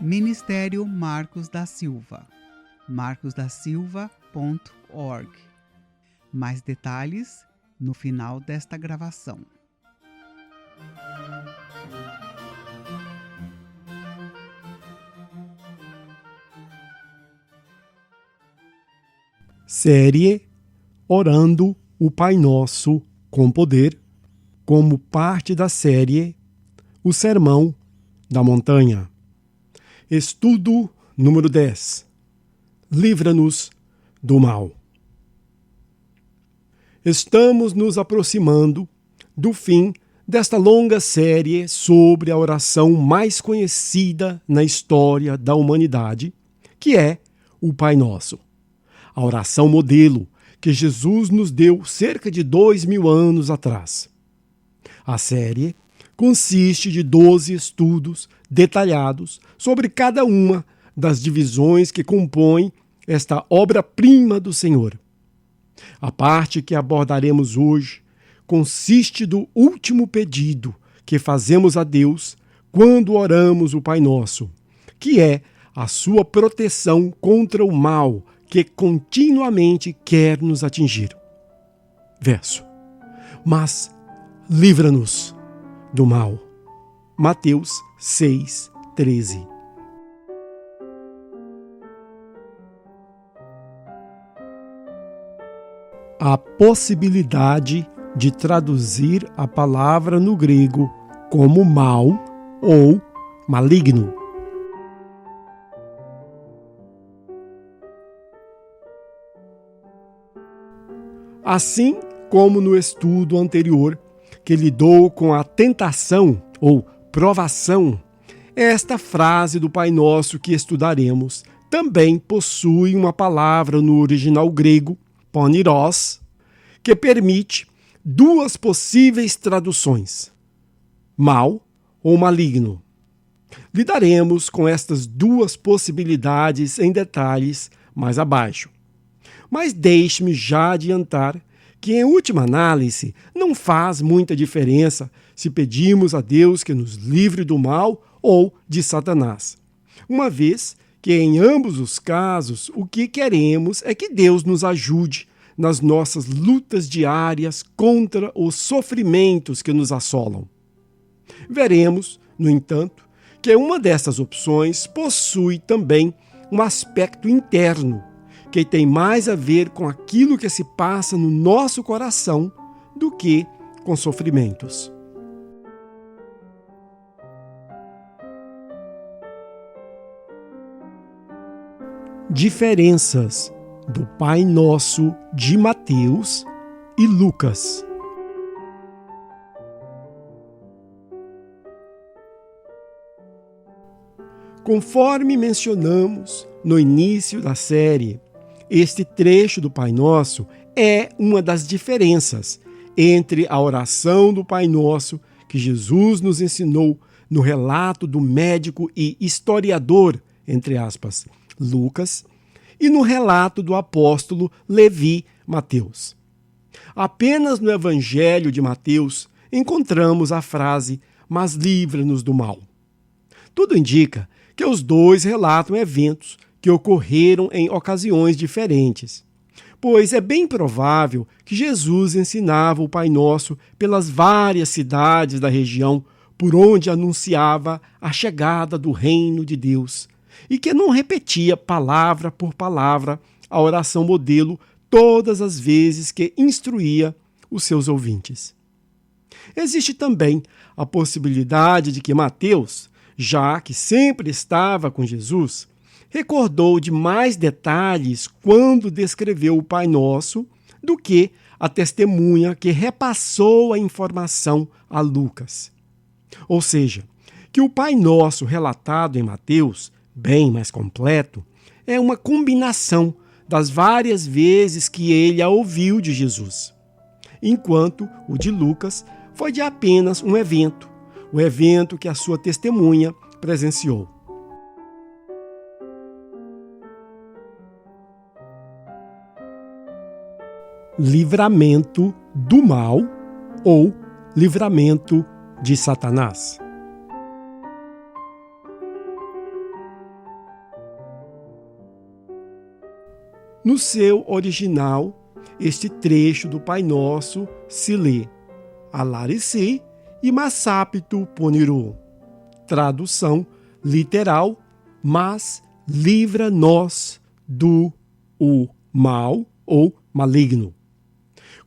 Ministério Marcos da Silva, marcosdasilva.org. Mais detalhes no final desta gravação. Série Orando o Pai Nosso com Poder, como parte da série O Sermão da Montanha. Estudo número 10. Livra-nos do mal. Estamos nos aproximando do fim desta longa série sobre a oração mais conhecida na história da humanidade, que é o Pai Nosso. A oração modelo que Jesus nos deu cerca de 2000 anos atrás. A série consiste de 12 estudos detalhados sobre cada uma das divisões que compõem esta obra-prima do Senhor. A parte que abordaremos hoje consiste do último pedido que fazemos a Deus quando oramos o Pai Nosso, que é a sua proteção contra o mal que continuamente quer nos atingir. Verso. Mas livra-nos do mal. Mateus 6:13. A possibilidade de traduzir a palavra no grego como mal ou maligno. Assim como no estudo anterior, que lidou com a tentação ou provação, esta frase do Pai Nosso que estudaremos também possui uma palavra no original grego, poniros, que permite duas possíveis traduções: mal ou maligno. Lidaremos com estas duas possibilidades em detalhes mais abaixo. Mas deixe-me já adiantar que, em última análise, não faz muita diferença se pedimos a Deus que nos livre do mal ou de Satanás, uma vez que, em ambos os casos, o que queremos é que Deus nos ajude nas nossas lutas diárias contra os sofrimentos que nos assolam. Veremos, no entanto, que uma dessas opções possui também um aspecto interno, que tem mais a ver com aquilo que se passa no nosso coração do que com sofrimentos. Diferenças do Pai Nosso de Mateus e Lucas. Conforme mencionamos no início da série, este trecho do Pai Nosso é uma das diferenças entre a oração do Pai Nosso que Jesus nos ensinou no relato do médico e historiador, entre aspas, Lucas, e no relato do apóstolo Levi Mateus. Apenas no Evangelho de Mateus encontramos a frase "mas livra-nos do mal". Tudo indica que os dois relatam eventos que ocorreram em ocasiões diferentes, pois é bem provável que Jesus ensinava o Pai Nosso pelas várias cidades da região por onde anunciava a chegada do reino de Deus, e que não repetia palavra por palavra a oração modelo todas as vezes que instruía os seus ouvintes. Existe também a possibilidade de que Mateus, já que sempre estava com Jesus, recordou de mais detalhes quando descreveu o Pai Nosso do que a testemunha que repassou a informação a Lucas. Ou seja, que o Pai Nosso relatado em Mateus, bem mais completo, é uma combinação das várias vezes que ele a ouviu de Jesus, enquanto o de Lucas foi de apenas um evento, o evento que a sua testemunha presenciou. Livramento do mal ou livramento de Satanás. No seu original, este trecho do Pai Nosso se lê Alarisi e Massapitu Poniru. Tradução literal, mas livra-nos do o mal ou maligno.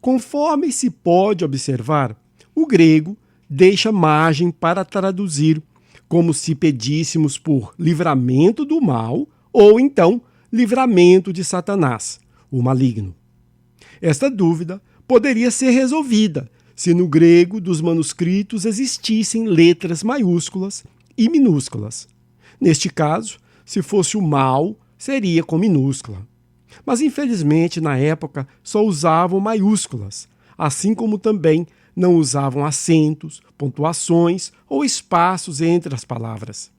Conforme se pode observar, o grego deixa margem para traduzir como se pedíssemos por livramento do mal ou então livramento de Satanás, o maligno. Esta dúvida poderia ser resolvida se no grego dos manuscritos existissem letras maiúsculas e minúsculas. Neste caso, se fosse o mal, seria com minúscula. Mas, infelizmente, na época só usavam maiúsculas, assim como também não usavam acentos, pontuações ou espaços entre as palavras.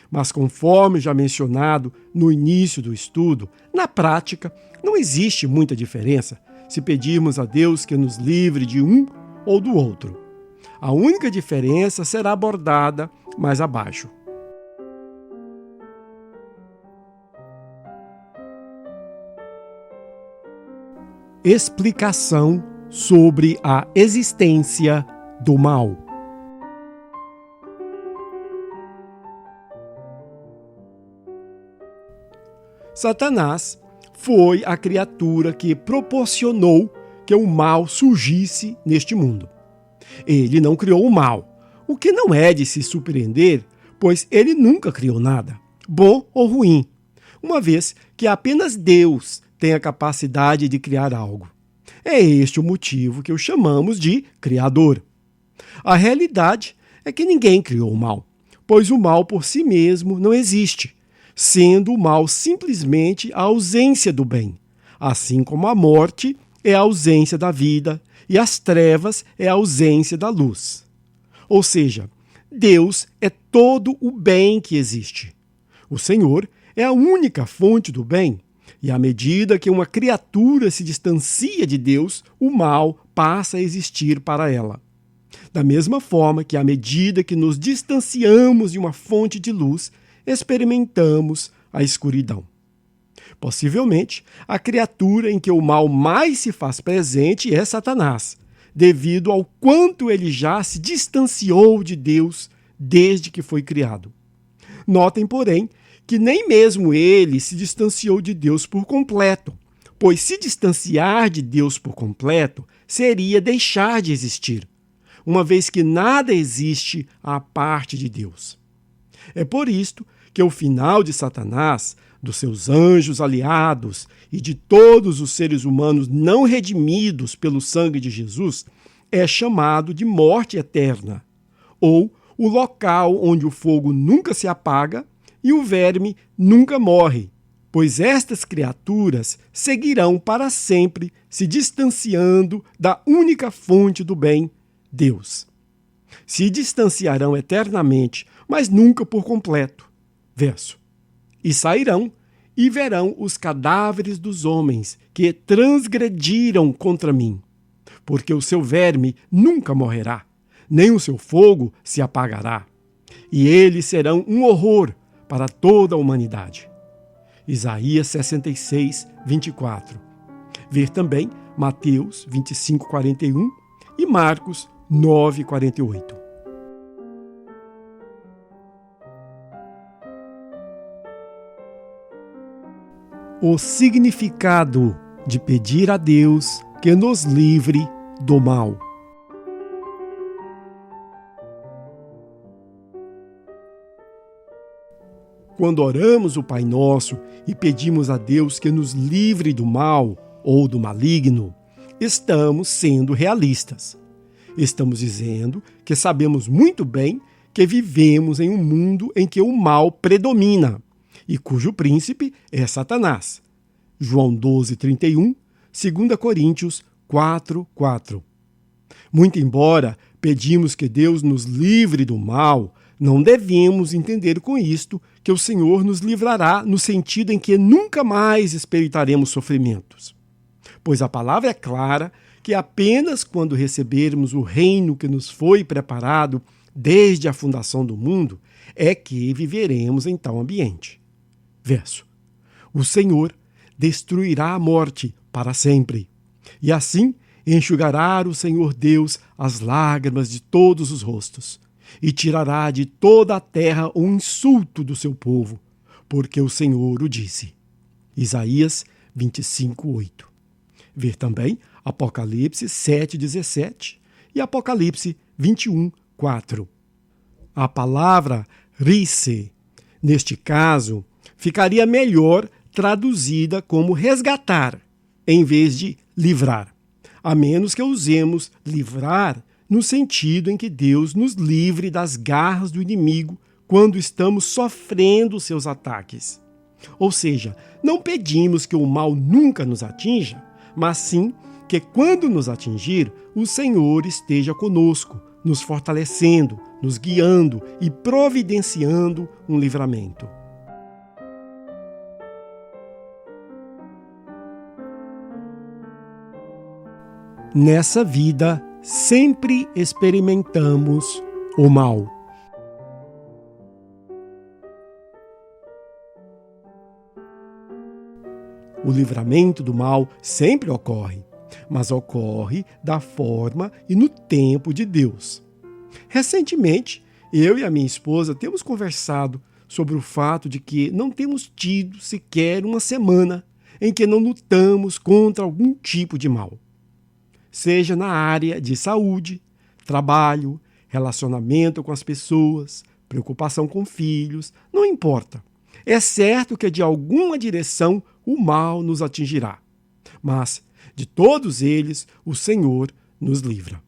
Mas, conforme já mencionado no início do estudo, na prática não existe muita diferença se pedirmos a Deus que nos livre de um ou do outro. A única diferença será abordada mais abaixo. Explicação sobre a existência do mal. Satanás foi a criatura que proporcionou que o mal surgisse neste mundo. Ele não criou o mal, o que não é de se surpreender, pois ele nunca criou nada, bom ou ruim, uma vez que apenas Deus tem a capacidade de criar algo. É este o motivo que o chamamos de Criador. A realidade é que ninguém criou o mal, pois o mal por si mesmo não existe, sendo o mal simplesmente a ausência do bem, assim como a morte é a ausência da vida e as trevas é a ausência da luz. Ou seja, Deus é todo o bem que existe. O Senhor é a única fonte do bem, e à medida que uma criatura se distancia de Deus, o mal passa a existir para ela. Da mesma forma que à medida que nos distanciamos de uma fonte de luz, experimentamos a escuridão. Possivelmente, a criatura em que o mal mais se faz presente é Satanás, devido ao quanto ele já se distanciou de Deus desde que foi criado. Notem, porém, que nem mesmo ele se distanciou de Deus por completo, pois se distanciar de Deus por completo seria deixar de existir, uma vez que nada existe à parte de Deus. É por isto que o final de Satanás, dos seus anjos aliados e de todos os seres humanos não redimidos pelo sangue de Jesus é chamado de morte eterna, ou o local onde o fogo nunca se apaga e o verme nunca morre, pois estas criaturas seguirão para sempre se distanciando da única fonte do bem, Deus. Se distanciarão eternamente, mas nunca por completo. Verso. E sairão e verão os cadáveres dos homens que transgrediram contra mim, porque o seu verme nunca morrerá, nem o seu fogo se apagará, e eles serão um horror para toda a humanidade. Isaías 66, 24. Ver também Mateus 25, 41 e Marcos 9, 48. O significado de pedir a Deus que nos livre do mal. Quando oramos o Pai Nosso e pedimos a Deus que nos livre do mal ou do maligno, estamos sendo realistas. Estamos dizendo que sabemos muito bem que vivemos em um mundo em que o mal predomina e cujo príncipe é Satanás. João 12, 31, 2 Coríntios 4, 4. Muito embora pedimos que Deus nos livre do mal, não devemos entender com isto que o Senhor nos livrará no sentido em que nunca mais experimentaremos sofrimentos. Pois a palavra é clara que apenas quando recebermos o reino que nos foi preparado desde a fundação do mundo é que viveremos em tal ambiente. Verso. O Senhor destruirá a morte para sempre. E assim enxugará o Senhor Deus as lágrimas de todos os rostos, e tirará de toda a terra o insulto do seu povo, porque o Senhor o disse. Isaías 25:8. Ver também Apocalipse 7:17 e Apocalipse 21:4. A palavra risse, neste caso, ficaria melhor traduzida como resgatar, em vez de livrar, a menos que usemos livrar no sentido em que Deus nos livre das garras do inimigo quando estamos sofrendo seus ataques. Ou seja, não pedimos que o mal nunca nos atinja, mas sim que quando nos atingir, o Senhor esteja conosco, nos fortalecendo, nos guiando e providenciando um livramento. Nessa vida, sempre experimentamos o mal. O livramento do mal sempre ocorre, mas ocorre da forma e no tempo de Deus. Recentemente, eu e a minha esposa temos conversado sobre o fato de que não temos tido sequer uma semana em que não lutamos contra algum tipo de mal. Seja na área de saúde, trabalho, relacionamento com as pessoas, preocupação com filhos, não importa. É certo que de alguma direção o mal nos atingirá, mas de todos eles o Senhor nos livra.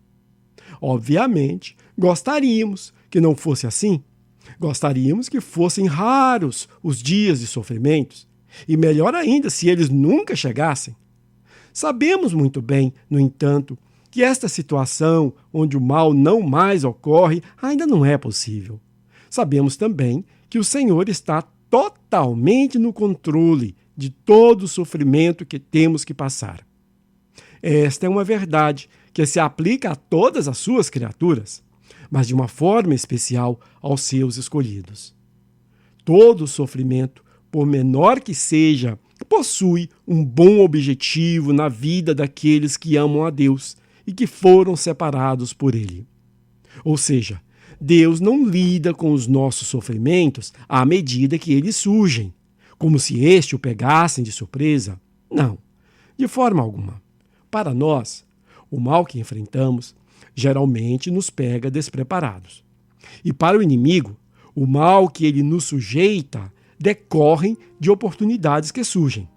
Obviamente, gostaríamos que não fosse assim. Gostaríamos que fossem raros os dias de sofrimentos, e melhor ainda se eles nunca chegassem. Sabemos muito bem, no entanto, que esta situação onde o mal não mais ocorre ainda não é possível. Sabemos também que o Senhor está totalmente no controle de todo o sofrimento que temos que passar. Esta é uma verdade que se aplica a todas as suas criaturas, mas de uma forma especial aos seus escolhidos. Todo sofrimento, por menor que seja, possui um bom objetivo na vida daqueles que amam a Deus e que foram separados por Ele. Ou seja, Deus não lida com os nossos sofrimentos à medida que eles surgem, como se este o pegassem de surpresa. Não, de forma alguma. Para nós, o mal que enfrentamos geralmente nos pega despreparados. E para o inimigo, o mal que ele nos sujeita decorrem de oportunidades que surgem.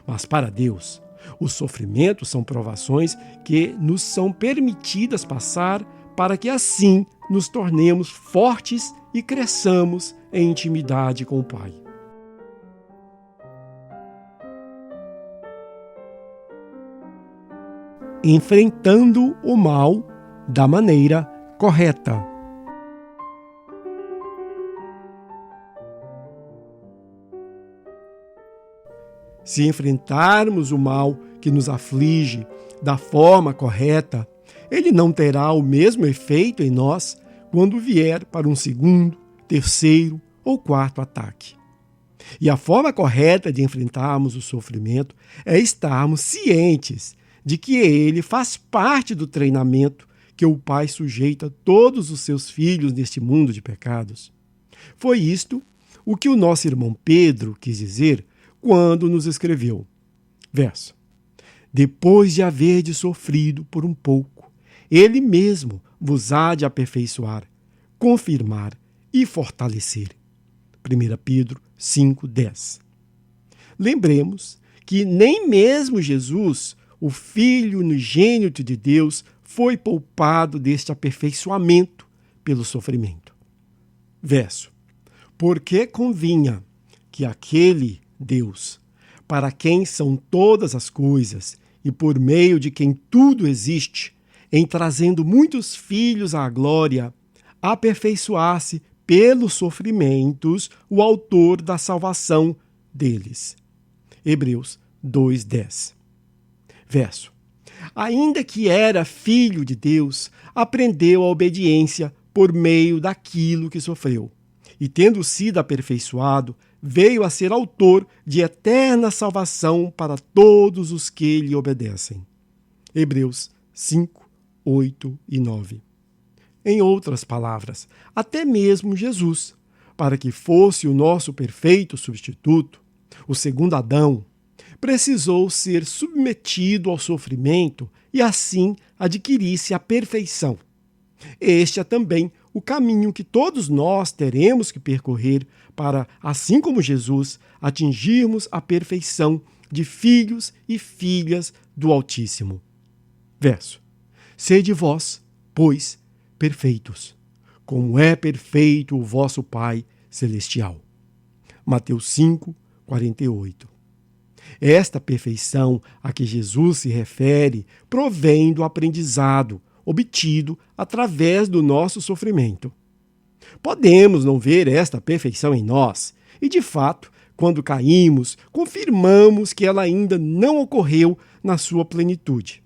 Mas para Deus, os sofrimentos são provações que nos são permitidas passar para que assim nos tornemos fortes e cresçamos em intimidade com o Pai. Enfrentando o mal da maneira correta. Se enfrentarmos o mal que nos aflige da forma correta, ele não terá o mesmo efeito em nós quando vier para um segundo, terceiro ou quarto ataque. E a forma correta de enfrentarmos o sofrimento é estarmos cientes de que ele faz parte do treinamento que o Pai sujeita todos os seus filhos neste mundo de pecados. Foi isto o que o nosso irmão Pedro quis dizer quando nos escreveu. Verso: depois de haverdes sofrido por um pouco, ele mesmo vos há de aperfeiçoar, confirmar e fortalecer. 1 Pedro 5:10. Lembremos que nem mesmo Jesus, o Filho unigênito de Deus, foi poupado deste aperfeiçoamento pelo sofrimento. Verso: porque convinha que aquele Deus, para quem são todas as coisas e por meio de quem tudo existe, em trazendo muitos filhos à glória, aperfeiçoasse pelos sofrimentos o autor da salvação deles. Hebreus 2:10. Verso: ainda que era filho de Deus, aprendeu a obediência por meio daquilo que sofreu. E tendo sido aperfeiçoado, veio a ser autor de eterna salvação para todos os que lhe obedecem. Hebreus 5, 8 e 9. Em outras palavras, até mesmo Jesus, para que fosse o nosso perfeito substituto, o segundo Adão, precisou ser submetido ao sofrimento e assim adquirisse a perfeição. Este é também o caminho que todos nós teremos que percorrer para, assim como Jesus, atingirmos a perfeição de filhos e filhas do Altíssimo. Verso: Sede vós, pois, perfeitos, como é perfeito o vosso Pai Celestial. Mateus 5, 48. Esta perfeição a que Jesus se refere provém do aprendizado obtido através do nosso sofrimento. Podemos não ver esta perfeição em nós, e de fato, quando caímos, confirmamos que ela ainda não ocorreu na sua plenitude.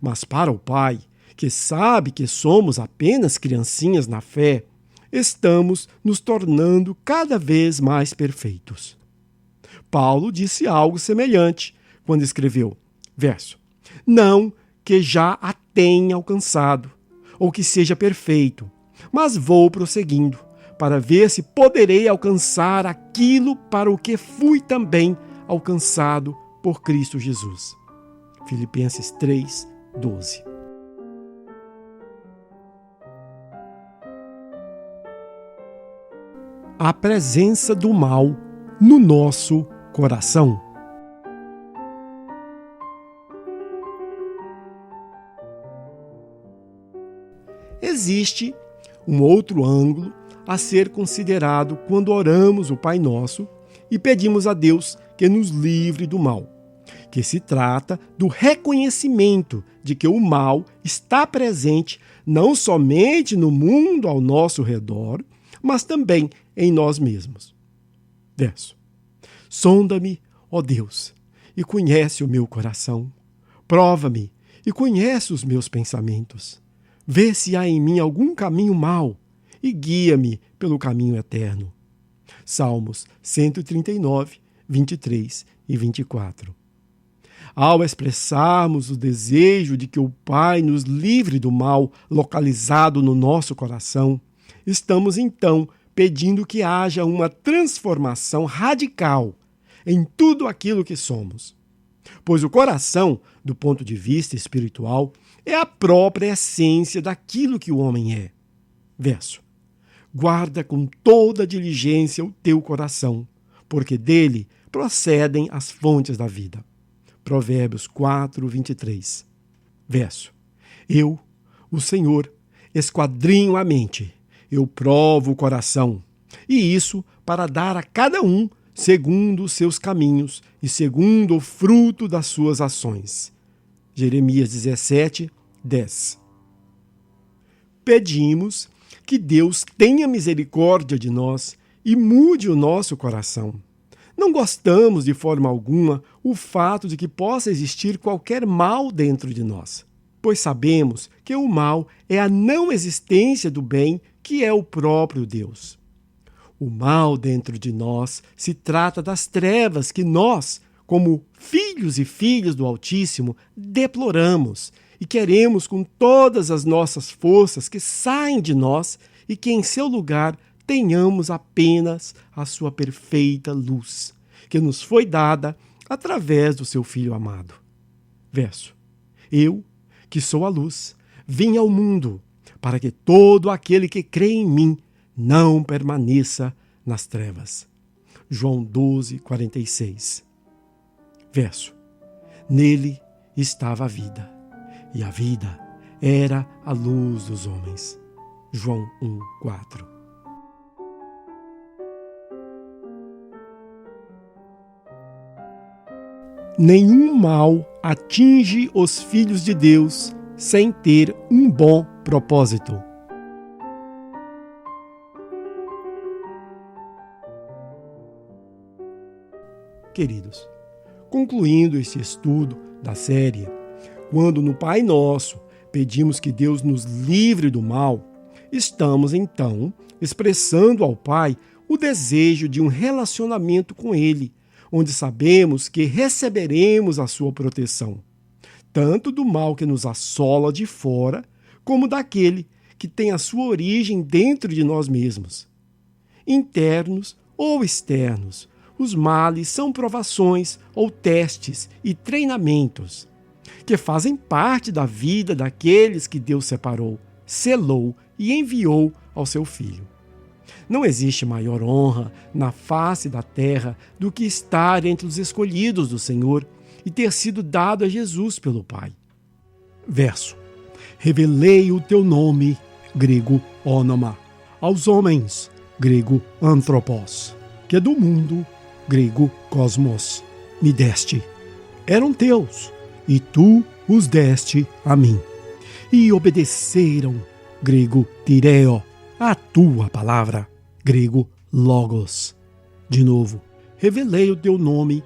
Mas para o Pai, que sabe que somos apenas criancinhas na fé, estamos nos tornando cada vez mais perfeitos. Paulo disse algo semelhante quando escreveu, verso: Não que já a tenha alcançado, ou que seja perfeito, mas vou prosseguindo, para ver se poderei alcançar aquilo para o que fui também alcançado por Cristo Jesus. Filipenses 3, 12. A presença do mal no nosso coração. Existe um outro ângulo a ser considerado quando oramos o Pai Nosso e pedimos a Deus que nos livre do mal, que se trata do reconhecimento de que o mal está presente não somente no mundo ao nosso redor, mas também em nós mesmos. Verso: Sonda-me, ó Deus, e conhece o meu coração. Prova-me e conhece os meus pensamentos. Vê se há em mim algum caminho mau e guia-me pelo caminho eterno. Salmos 139, 23 e 24. Ao expressarmos o desejo de que o Pai nos livre do mal localizado no nosso coração, estamos então pedindo que haja uma transformação radical em tudo aquilo que somos. Pois o coração, do ponto de vista espiritual, é a própria essência daquilo que o homem é. Verso: Guarda com toda diligência o teu coração, porque dele procedem as fontes da vida. Provérbios 4, 23. Verso: Eu, o Senhor, esquadrinho a mente, eu provo o coração, e isso para dar a cada um segundo os seus caminhos e segundo o fruto das suas ações. Jeremias 17, 10. Pedimos que Deus tenha misericórdia de nós e mude o nosso coração. Não gostamos de forma alguma o fato de que possa existir qualquer mal dentro de nós, pois sabemos que o mal é a não existência do bem, que é o próprio Deus. O mal dentro de nós se trata das trevas que nós, como filhos e filhas do Altíssimo, deploramos e queremos com todas as nossas forças que saem de nós e que em seu lugar tenhamos apenas a sua perfeita luz, que nos foi dada através do seu Filho amado. Verso: Eu, que sou a luz, vim ao mundo, para que todo aquele que crê em mim não permaneça nas trevas. João 12, 46. Verso: Nele estava a vida, e a vida era a luz dos homens. João 1, 4. Nenhum mal atinge os filhos de Deus sem ter um bom propósito. Queridos, concluindo este estudo da série, quando no Pai Nosso pedimos que Deus nos livre do mal, estamos então expressando ao Pai o desejo de um relacionamento com Ele, onde sabemos que receberemos a sua proteção, tanto do mal que nos assola de fora, como daquele que tem a sua origem dentro de nós mesmos. Internos ou externos, os males são provações ou testes e treinamentos que fazem parte da vida daqueles que Deus separou, selou e enviou ao seu Filho. Não existe maior honra na face da terra do que estar entre os escolhidos do Senhor e ter sido dado a Jesus pelo Pai. Verso: revelei o teu nome, grego ônoma, aos homens, grego anthropos, que do mundo, grego cosmos, me deste. Eram teus, e tu os deste a mim. E obedeceram, grego tireo, a tua palavra, grego logos. De novo, revelei o teu nome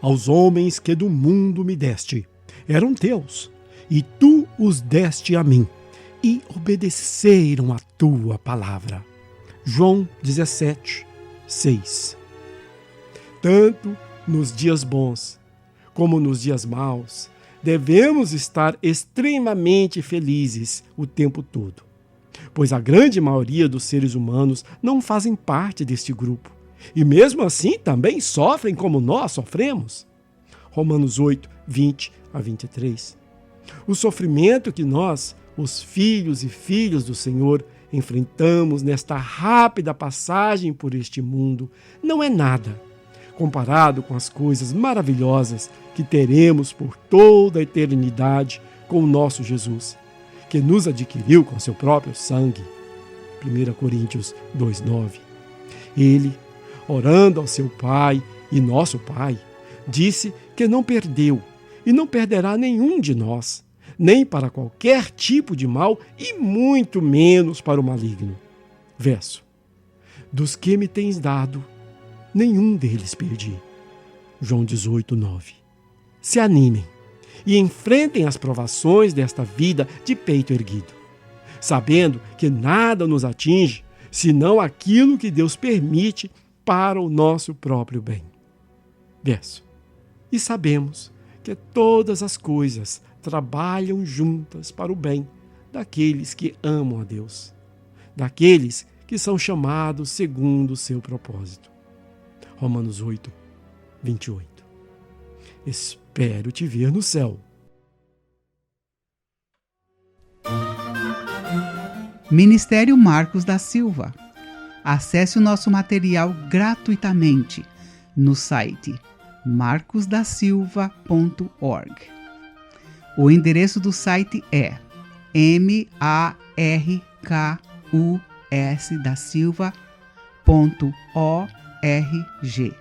aos homens que do mundo me deste. Eram teus, e tu os deste a mim, e obedeceram a tua palavra. João 17, 6. Tanto nos dias bons como nos dias maus, devemos estar extremamente felizes o tempo todo, pois a grande maioria dos seres humanos não fazem parte deste grupo, e mesmo assim também sofrem como nós sofremos. Romanos 8, 20 a 23. O sofrimento que nós, os filhos e filhas do Senhor, enfrentamos nesta rápida passagem por este mundo, não é nada comparado com as coisas maravilhosas que teremos por toda a eternidade com o nosso Jesus, que nos adquiriu com seu próprio sangue. 1 Coríntios 2,9. Ele, orando ao seu Pai e nosso Pai, disse que não perdeu e não perderá nenhum de nós, nem para qualquer tipo de mal e muito menos para o maligno. Verso: dos que me tens dado, nenhum deles perdi. João 18, 9. Se animem e enfrentem as provações desta vida de peito erguido, sabendo que nada nos atinge senão aquilo que Deus permite para o nosso próprio bem. Verso: e sabemos que todas as coisas trabalham juntas para o bem daqueles que amam a Deus, daqueles que são chamados segundo o seu propósito. Romanos 8, 28. Espero te ver no céu. Ministério Marcos da Silva. Acesse o nosso material gratuitamente no site marcosdasilva.org. O endereço do site é markusdasilva.org.